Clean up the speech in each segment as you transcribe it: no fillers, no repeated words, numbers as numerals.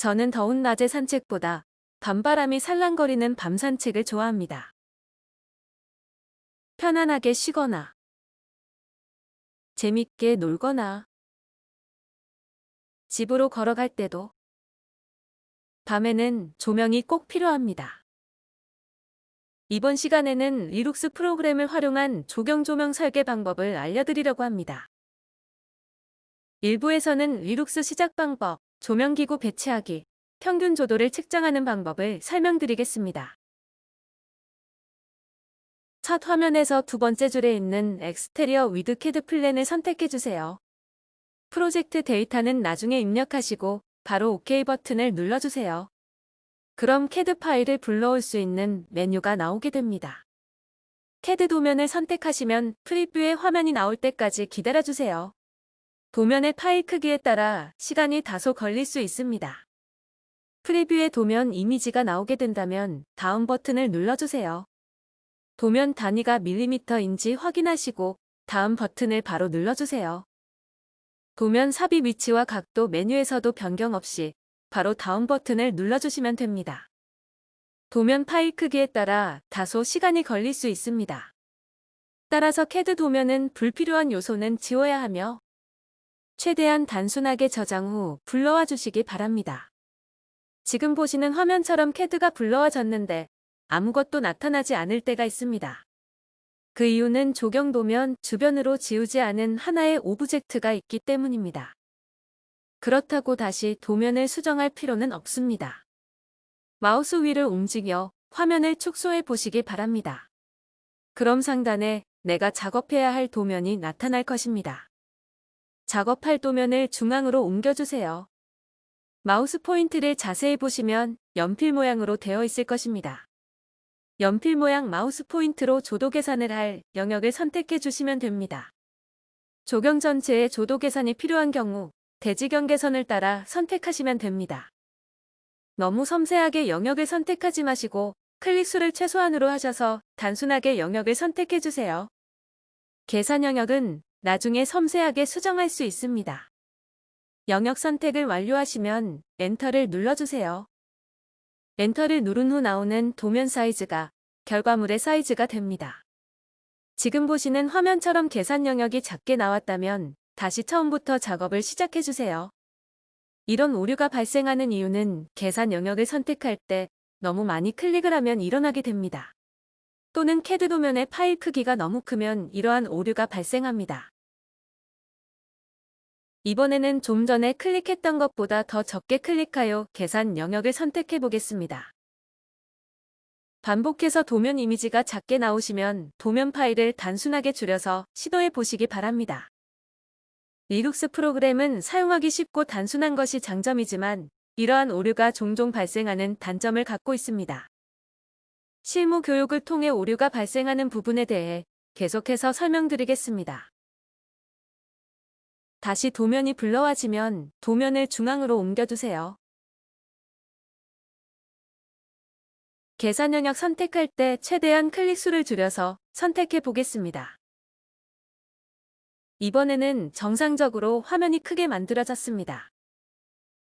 저는 더운 낮의 산책보다 밤바람이 살랑거리는 밤 산책을 좋아합니다. 편안하게 쉬거나 재밌게 놀거나 집으로 걸어갈 때도 밤에는 조명이 꼭 필요합니다. 이번 시간에는 리룩스 프로그램을 활용한 조경 조명 설계 방법을 알려드리려고 합니다. 일부에서는 리룩스 시작 방법, 조명기구 배치하기, 평균 조도를 측정하는 방법을 설명드리겠습니다. 첫 화면에서 두 번째 줄에 있는 엑스테리어 위드 캐드 플랜을 선택해주세요. 프로젝트 데이터는 나중에 입력하시고 바로 OK 버튼을 눌러주세요. 그럼 캐드 파일을 불러올 수 있는 메뉴가 나오게 됩니다. 캐드 도면을 선택하시면 프리뷰의 화면이 나올 때까지 기다려주세요. 도면의 파일 크기에 따라 시간이 다소 걸릴 수 있습니다. 프리뷰의 도면 이미지가 나오게 된다면 다음 버튼을 눌러주세요. 도면 단위가 밀리미터인지 확인하시고 다음 버튼을 바로 눌러주세요. 도면 삽입 위치와 각도 메뉴에서도 변경 없이 바로 다음 버튼을 눌러주시면 됩니다. 도면 파일 크기에 따라 다소 시간이 걸릴 수 있습니다. 따라서 캐드 도면은 불필요한 요소는 지워야 하며 최대한 단순하게 저장 후 불러와 주시기 바랍니다. 지금 보시는 화면처럼 캐드가 불러와졌는데 아무것도 나타나지 않을 때가 있습니다. 그 이유는 조경 도면 주변으로 지우지 않은 하나의 오브젝트가 있기 때문입니다. 그렇다고 다시 도면을 수정할 필요는 없습니다. 마우스 위를 움직여 화면을 축소해 보시기 바랍니다. 그럼 상단에 내가 작업해야 할 도면이 나타날 것입니다. 작업할 도면을 중앙으로 옮겨주세요. 마우스 포인트를 자세히 보시면 연필 모양으로 되어 있을 것입니다. 연필 모양 마우스 포인트로 조도 계산을 할 영역을 선택해 주시면 됩니다. 조경 전체에 조도 계산이 필요한 경우 대지경 개선을 따라 선택하시면 됩니다. 너무 섬세하게 영역을 선택하지 마시고 클릭 수를 최소한으로 하셔서 단순하게 영역을 선택해 주세요. 계산 영역은 나중에 섬세하게 수정할 수 있습니다. 영역 선택을 완료하시면 엔터를 눌러주세요. 엔터를 누른 후 나오는 도면 사이즈가 결과물의 사이즈가 됩니다. 지금 보시는 화면처럼 계산 영역이 작게 나왔다면 다시 처음부터 작업을 시작해주세요. 이런 오류가 발생하는 이유는 계산 영역을 선택할 때 너무 많이 클릭을 하면 일어나게 됩니다. 또는 캐드 도면의 파일 크기가 너무 크면 이러한 오류가 발생합니다. 이번에는 좀 전에 클릭했던 것보다 더 적게 클릭하여 계산 영역을 선택해 보겠습니다. 반복해서 도면 이미지가 작게 나오시면 도면 파일을 단순하게 줄여서 시도해 보시기 바랍니다. 리룩스 프로그램은 사용하기 쉽고 단순한 것이 장점이지만 이러한 오류가 종종 발생하는 단점을 갖고 있습니다. 실무 교육을 통해 오류가 발생하는 부분에 대해 계속해서 설명드리겠습니다. 다시 도면이 불러와지면 도면을 중앙으로 옮겨주세요. 계산 영역 선택할 때 최대한 클릭 수를 줄여서 선택해 보겠습니다. 이번에는 정상적으로 화면이 크게 만들어졌습니다.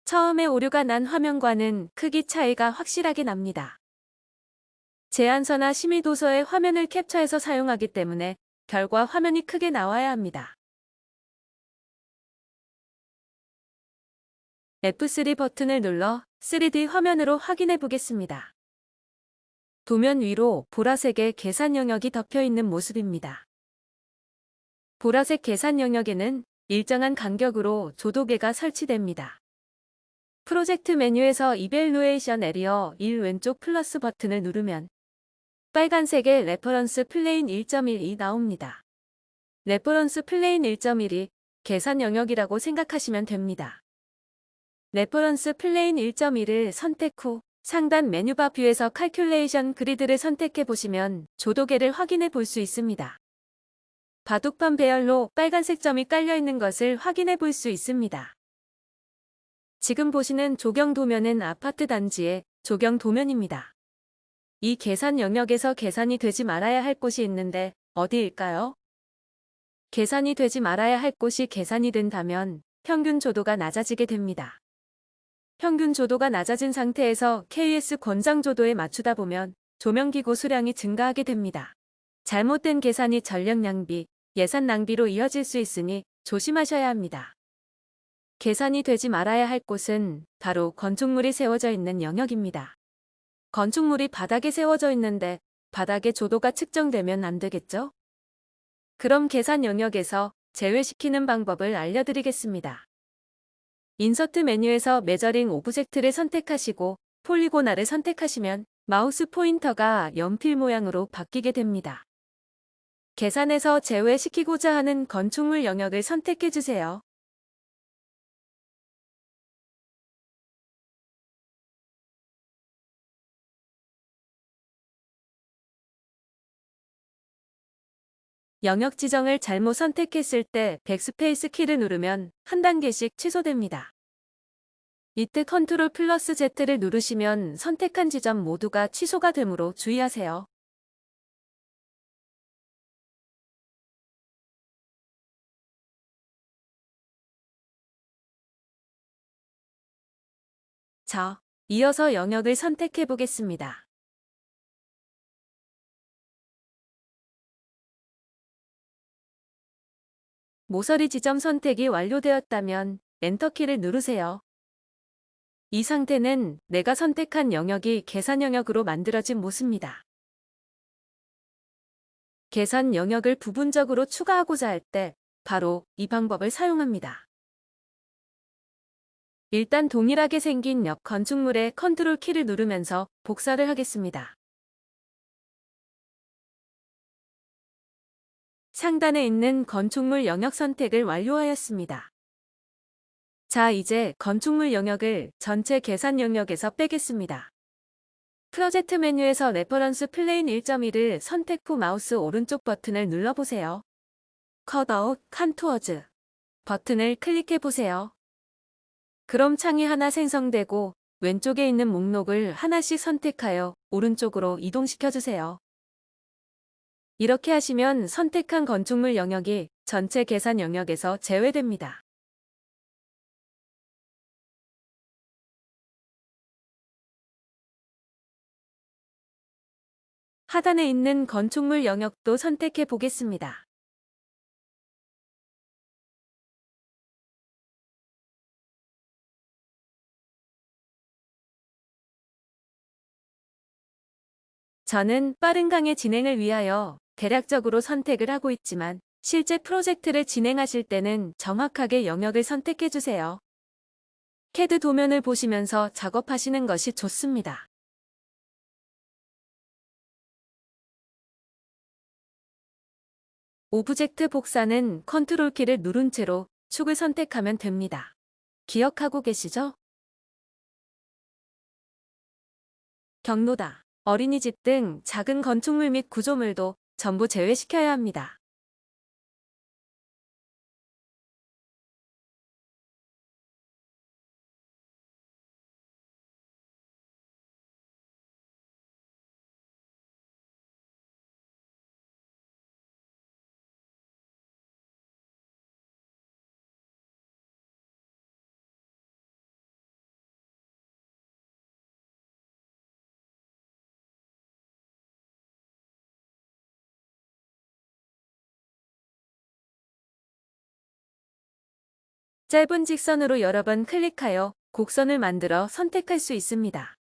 처음에 오류가 난 화면과는 크기 차이가 확실하게 납니다. 제안서나 심의도서의 화면을 캡처해서 사용하기 때문에 결과 화면이 크게 나와야 합니다. F3 버튼을 눌러 3D 화면으로 확인해 보겠습니다. 도면 위로 보라색의 계산 영역이 덮여 있는 모습입니다. 보라색 계산 영역에는 일정한 간격으로 조도계가 설치됩니다. 프로젝트 메뉴에서 이벨루에이션 에리어 1 왼쪽 플러스 버튼을 누르면 빨간색의 레퍼런스 플레인 1.12 나옵니다. 레퍼런스 플레인 1.1이 계산 영역이라고 생각하시면 됩니다. 레퍼런스 플레인 1.1을 선택 후 상단 메뉴바 뷰에서 칼큘레이션 그리드를 선택해 보시면 조도계를 확인해 볼 수 있습니다. 바둑판 배열로 빨간색 점이 깔려 있는 것을 확인해 볼 수 있습니다. 지금 보시는 조경 도면은 아파트 단지의 조경 도면입니다. 이 계산 영역에서 계산이 되지 말아야 할 곳이 있는데 어디일까요? 계산이 되지 말아야 할 곳이 계산이 된다면 평균 조도가 낮아지게 됩니다. 평균 조도가 낮아진 상태에서 KS 권장 조도에 맞추다 보면 조명기구 수량이 증가하게 됩니다. 잘못된 계산이 전력 낭비, 예산 낭비로 이어질 수 있으니 조심하셔야 합니다. 계산이 되지 말아야 할 곳은 바로 건축물이 세워져 있는 영역입니다. 건축물이 바닥에 세워져 있는데 바닥의 조도가 측정되면 안 되겠죠? 그럼 계산 영역에서 제외시키는 방법을 알려드리겠습니다. 인서트 메뉴에서 메저링 오브젝트를 선택하시고 폴리고나를 선택하시면 마우스 포인터가 연필 모양으로 바뀌게 됩니다. 계산에서 제외시키고자 하는 건축물 영역을 선택해주세요. 영역 지정을 잘못 선택했을 때 백스페이스 키를 누르면 한 단계씩 취소됩니다. 이때 컨트롤 플러스 Z를 누르시면 선택한 지점 모두가 취소가 되므로 주의하세요. 자, 이어서 영역을 선택해 보겠습니다. 모서리 지점 선택이 완료되었다면 엔터키를 누르세요. 이 상태는 내가 선택한 영역이 계산 영역으로 만들어진 모습입니다. 계산 영역을 부분적으로 추가하고자 할 때 바로 이 방법을 사용합니다. 일단 동일하게 생긴 옆 건축물의 컨트롤 키를 누르면서 복사를 하겠습니다. 상단에 있는 건축물 영역 선택을 완료하였습니다. 자, 이제 건축물 영역을 전체 계산 영역에서 빼겠습니다. 프로젝트 메뉴에서 레퍼런스 플레인 1.1을 선택 후 마우스 오른쪽 버튼을 눌러보세요. 컷아웃 컨투어즈 버튼을 클릭해보세요. 그럼 창이 하나 생성되고 왼쪽에 있는 목록을 하나씩 선택하여 오른쪽으로 이동시켜주세요. 이렇게 하시면 선택한 건축물 영역이 전체 계산 영역에서 제외됩니다. 하단에 있는 건축물 영역도 선택해 보겠습니다. 저는 빠른 강의 진행을 위하여 대략적으로 선택을 하고 있지만 실제 프로젝트를 진행하실 때는 정확하게 영역을 선택해 주세요. CAD 도면을 보시면서 작업하시는 것이 좋습니다. 오브젝트 복사는 컨트롤 키를 누른 채로 축을 선택하면 됩니다. 기억하고 계시죠? 경로다, 어린이집 등 작은 건축물 및 구조물도 전부 제외시켜야 합니다. 짧은 직선으로 여러 번 클릭하여 곡선을 만들어 선택할 수 있습니다.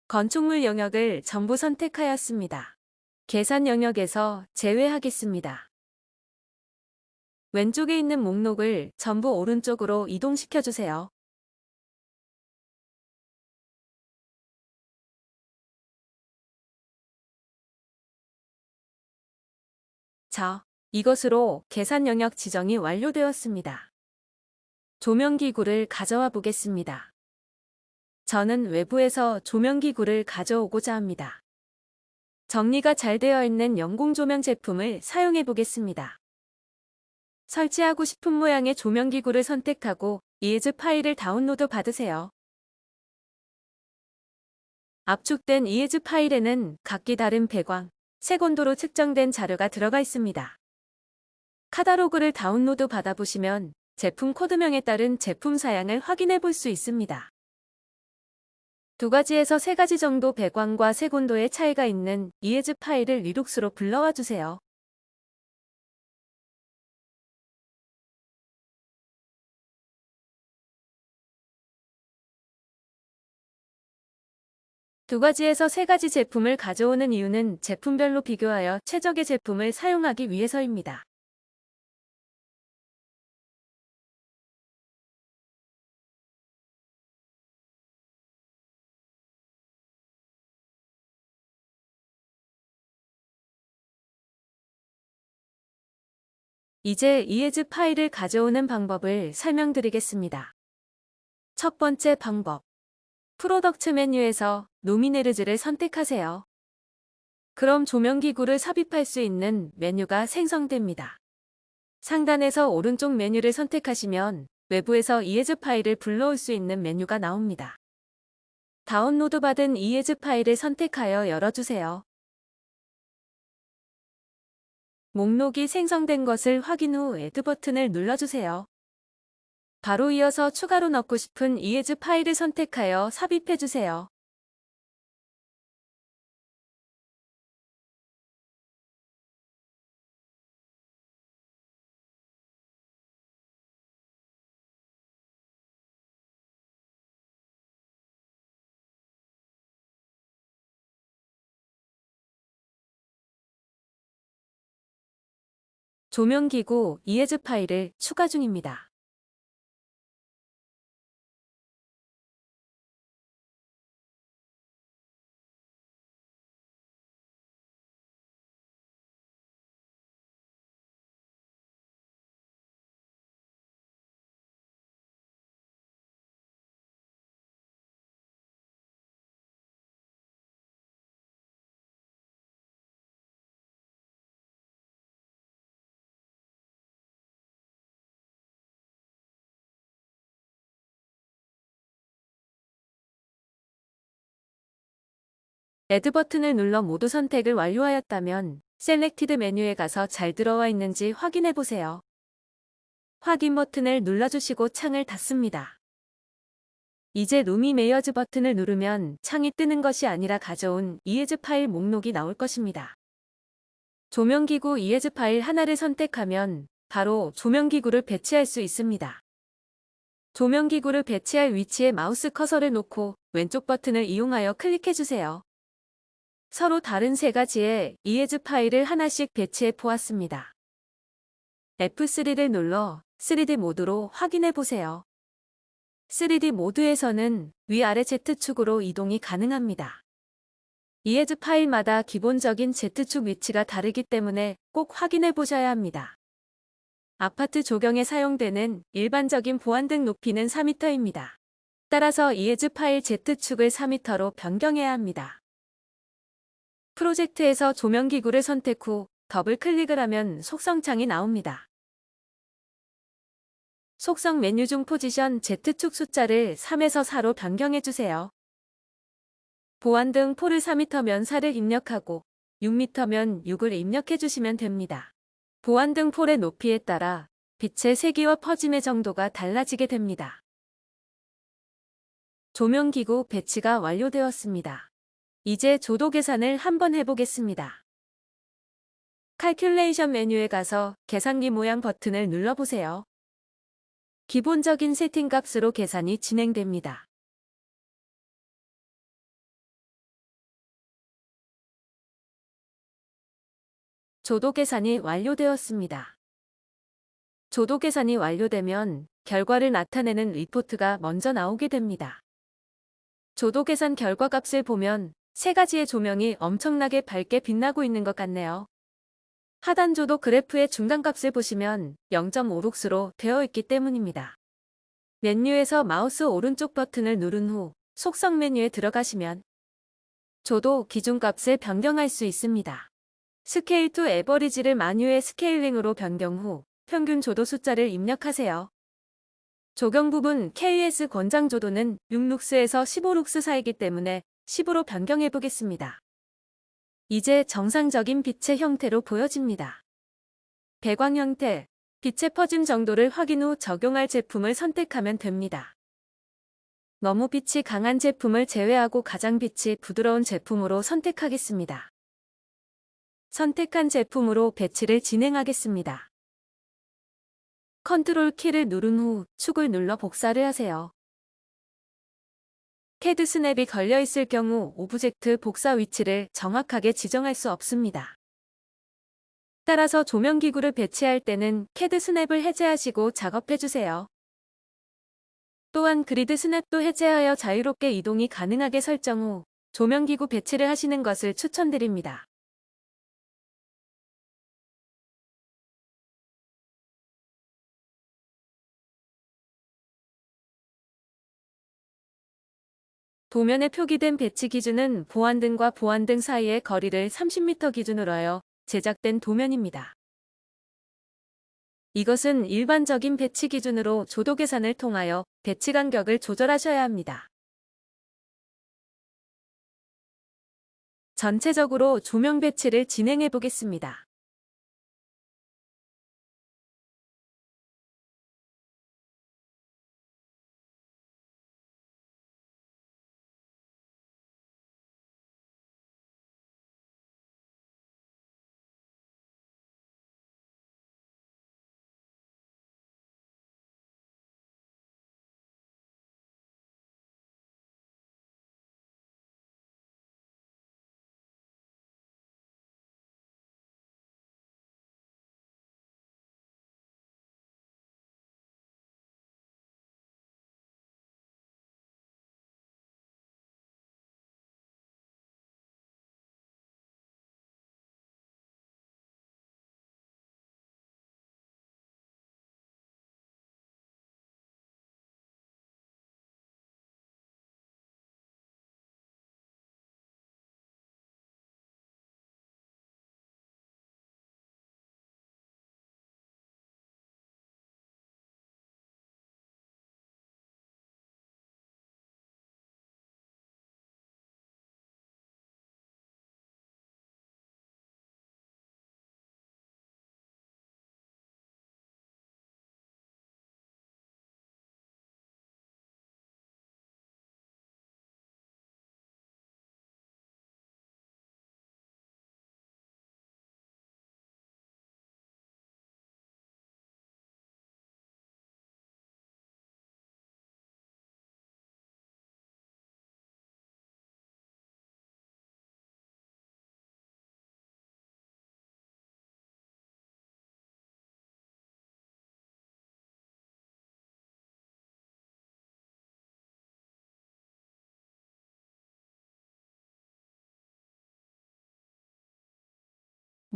건축물 영역을 전부 선택하였습니다. 계산 영역에서 제외하겠습니다. 왼쪽에 있는 목록을 전부 오른쪽으로 이동시켜주세요. 자, 이것으로 계산 영역 지정이 완료되었습니다. 조명기구를 가져와 보겠습니다. 저는 외부에서 조명기구를 가져오고자 합니다. 정리가 잘 되어 있는 연공조명 제품을 사용해 보겠습니다. 설치하고 싶은 모양의 조명기구를 선택하고 이즈 파일을 다운로드 받으세요. 압축된 ES 파일에는 각기 다른 배광, 색온도로 측정된 자료가 들어가 있습니다. 카탈로그를 다운로드 받아보시면 제품 코드명에 따른 제품 사양을 확인해 볼 수 있습니다. 2가지에서 3가지 정도 배광과 색온도의 차이가 있는 ES 파일을 리눅스로 불러와 주세요. 두 가지에서 3가지 제품을 가져오는 이유는 제품별로 비교하여 최적의 제품을 사용하기 위해서입니다. 이제 ES 파일을 가져오는 방법을 설명드리겠습니다. 첫 번째 방법. 프로덕트 메뉴에서 루미네르즈를 선택하세요. 그럼 조명기구를 삽입할 수 있는 메뉴가 생성됩니다. 상단에서 오른쪽 메뉴를 선택하시면 외부에서 ES 파일을 불러올 수 있는 메뉴가 나옵니다. 다운로드 받은 ES 파일을 선택하여 열어주세요. 목록이 생성된 것을 확인 후 애드 버튼을 눌러주세요. 바로 이어서 추가로 넣고 싶은 ES 파일을 선택하여 삽입해주세요. 조명기구 ES 파일을 추가 중입니다. 애드 버튼을 눌러 모두 선택을 완료하였다면 셀렉티드 메뉴에 가서 잘 들어와 있는지 확인해 보세요. 확인 버튼을 눌러주시고 창을 닫습니다. 이제 루미 메이어즈 버튼을 누르면 창이 뜨는 것이 아니라 가져온 ES 파일 목록이 나올 것입니다. 조명기구 ES 파일 하나를 선택하면 바로 조명기구를 배치할 수 있습니다. 조명기구를 배치할 위치에 마우스 커서를 놓고 왼쪽 버튼을 이용하여 클릭해주세요. 서로 다른 3가지의 ES 파일을 하나씩 배치해 보았습니다. F3를 눌러 3D 모드로 확인해 보세요. 3D 모드에서는 위아래 Z축으로 이동이 가능합니다. ES 파일마다 기본적인 Z축 위치가 다르기 때문에 꼭 확인해 보셔야 합니다. 아파트 조경에 사용되는 일반적인 보안등 높이는 4m입니다. 따라서 ES 파일 Z축을 4m로 변경해야 합니다. 프로젝트에서 조명기구를 선택 후 더블 클릭을 하면 속성창이 나옵니다. 속성 메뉴 중 포지션 Z축 숫자를 3에서 4로 변경해주세요. 보안등 폴을 4m면 4를 입력하고 6m면 6을 입력해주시면 됩니다. 보안등 폴의 높이에 따라 빛의 세기와 퍼짐의 정도가 달라지게 됩니다. 조명기구 배치가 완료되었습니다. 이제 조도 계산을 한번 해보겠습니다. 칼큘레이션 메뉴에 가서 계산기 모양 버튼을 눌러보세요. 기본적인 세팅 값으로 계산이 진행됩니다. 조도 계산이 완료되었습니다. 조도 계산이 완료되면 결과를 나타내는 리포트가 먼저 나오게 됩니다. 조도 계산 결과 값을 보면 3가지의 조명이 엄청나게 밝게 빛나고 있는 것 같네요. 하단 조도 그래프의 중간값을 보시면 0.56로 되어 있기 때문입니다. 메뉴에서 마우스 오른쪽 버튼을 누른 후 속성 메뉴에 들어가시면 조도 기준값을 변경할 수 있습니다. 스케일 투 에버리지를 마뉴의 스케일링으로 변경 후 평균 조도 숫자를 입력하세요. 조경 부분 KS 권장 조도는 6룩스에서 15룩스 사이기 때문에 10으로 변경해 보겠습니다. 이제 정상적인 빛의 형태로 보여집니다. 배광 형태, 빛의 퍼짐 정도를 확인 후 적용할 제품을 선택하면 됩니다. 너무 빛이 강한 제품을 제외하고 가장 빛이 부드러운 제품으로 선택하겠습니다. 선택한 제품으로 배치를 진행하겠습니다. 컨트롤 키를 누른 후 축을 눌러 복사를 하세요. 캐드 스냅이 걸려 있을 경우 오브젝트 복사 위치를 정확하게 지정할 수 없습니다. 따라서 조명기구를 배치할 때는 캐드 스냅을 해제하시고 작업해주세요. 또한 그리드 스냅도 해제하여 자유롭게 이동이 가능하게 설정 후 조명기구 배치를 하시는 것을 추천드립니다. 도면에 표기된 배치 기준은 보안등과 보안등 사이의 거리를 30m 기준으로 하여 제작된 도면입니다. 이것은 일반적인 배치 기준으로 조도 계산을 통하여 배치 간격을 조절하셔야 합니다. 전체적으로 조명 배치를 진행해 보겠습니다.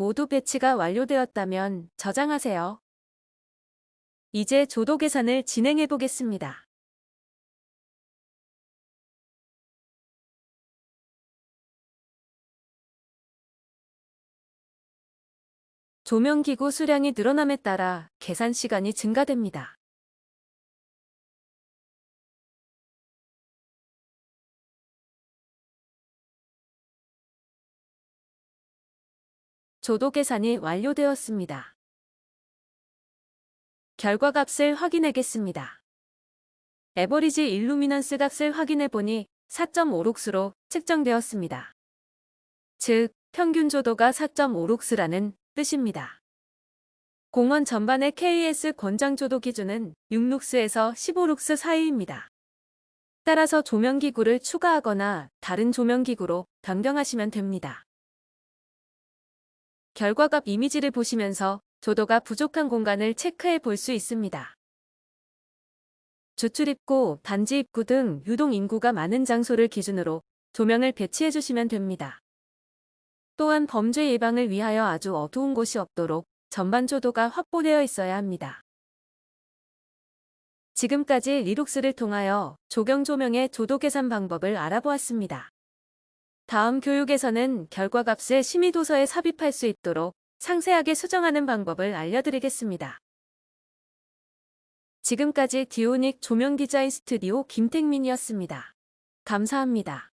모두 배치가 완료되었다면 저장하세요. 이제 조도 계산을 진행해 보겠습니다. 조명기구 수량이 늘어남에 따라 계산 시간이 증가됩니다. 조도 계산이 완료되었습니다. 결과값을 확인하겠습니다. 에버리지 일루미넌스 값을 확인해보니 4.5룩스로 측정되었습니다. 즉, 평균 조도가 4.5룩스라는 뜻입니다. 공원 전반의 KS 권장 조도 기준은 6룩스에서 15룩스 사이입니다. 따라서 조명기구를 추가하거나 다른 조명기구로 변경하시면 됩니다. 결과값 이미지를 보시면서 조도가 부족한 공간을 체크해 볼 수 있습니다. 주출입구, 단지 입구 등 유동 인구가 많은 장소를 기준으로 조명을 배치해 주시면 됩니다. 또한 범죄 예방을 위하여 아주 어두운 곳이 없도록 전반 조도가 확보되어 있어야 합니다. 지금까지 리룩스를 통하여 조경 조명의 조도 계산 방법을 알아보았습니다. 다음 교육에서는 결과값을 심의도서에 삽입할 수 있도록 상세하게 수정하는 방법을 알려드리겠습니다. 지금까지 디오닉 조명 디자인 스튜디오 김택민이었습니다. 감사합니다.